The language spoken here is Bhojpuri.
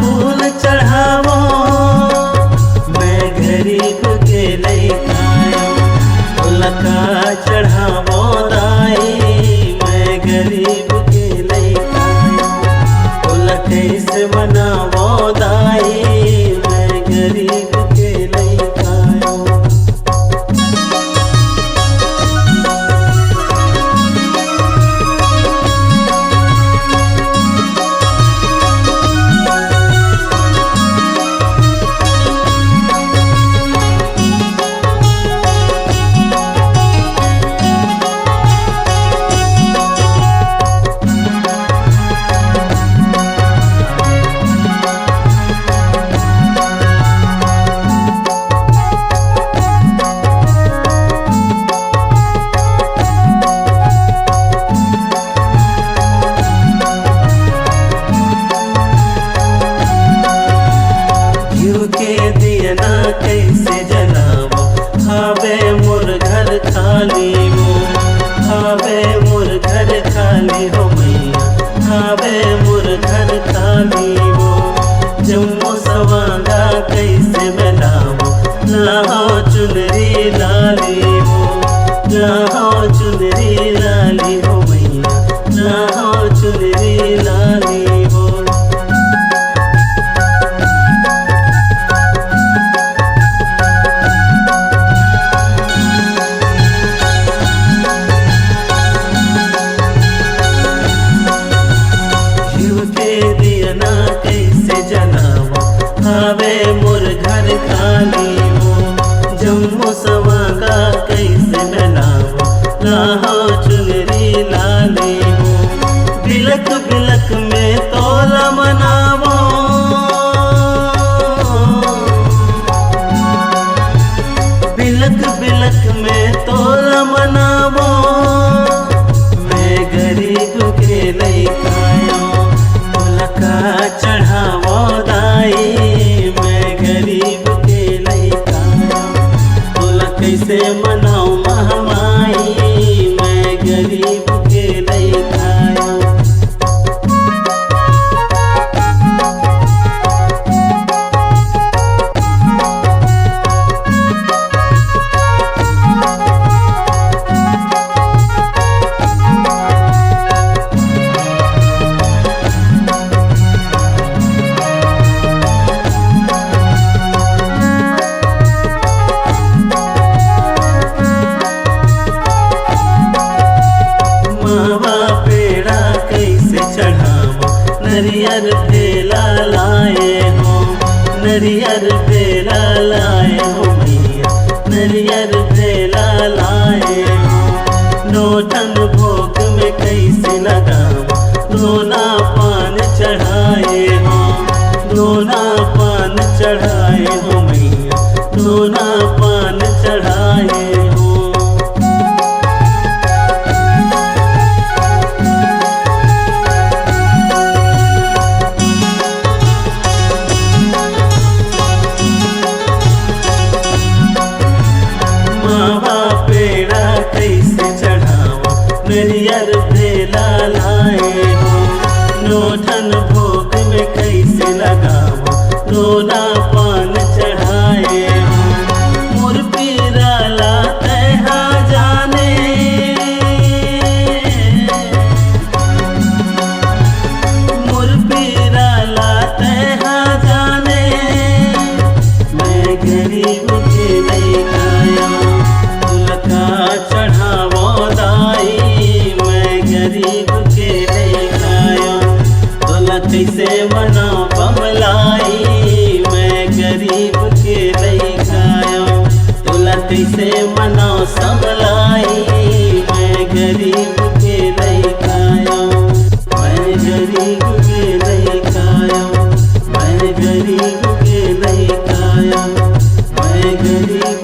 फूल चढ़ावो मैं गरीब के लइकायो। उलका चढ़ावो दाई मैं गरीब के लइकायो। उल कैसे मनावो दाई मैं गरीब के लइकायो। कैसे जलावो हावे मोर घर खाली वो। हावे मोर घर खाली हो मैया हावे मोर घर खाली वो। जम्मू सवांगा कैसे मिलावो लाहो चुनरी लाली वो। लाहो चुनरी लाली हो मैया लाहो चुनरी लाली वो। कैसे जलावो हावे मोर घर खाली वो। जम्मू सवांगा कैसे मिलावो लाहो चुनरी लाली वो। बिलक बिलक में तोला मनावो बिलक बिलक में तोला मनावो मैं गरीब के लइकायो। चढ़ावो दाई मैं गरीब के लइकायो। बोला कैसे मनाओ महमाई मैं गरीब के लइकायो। नरियर बेला लाए हो नरियर बेला लाए हो मैया नरियर बेला लाए हो। नोटन भोग में कैसे लगाओ दोना पान चढ़ाए हो। दोना पान चढ़ाए हो मैया दोना पान चढ़ाए हो। कैसे चढ़ावो नरियर बेला लाए हो। नोटन भोग में कैसे लगावो दोना पान चढ़ाए हो। मोर पीरा लाते हा जाने मोर पीरा लाते हा जाने मैं गरीब के लइकायो। चढ़ावो दाई मैं गरीब के लइकायो। तोला कैसे मनाओ बमलाई मैं गरीब के लइकायो। तोला कैसे मनाओ सबलाई मैं गरीब के लइकायो। मैं गरीब के लइकायो मैं गरीब के लइकायो मैं गरीब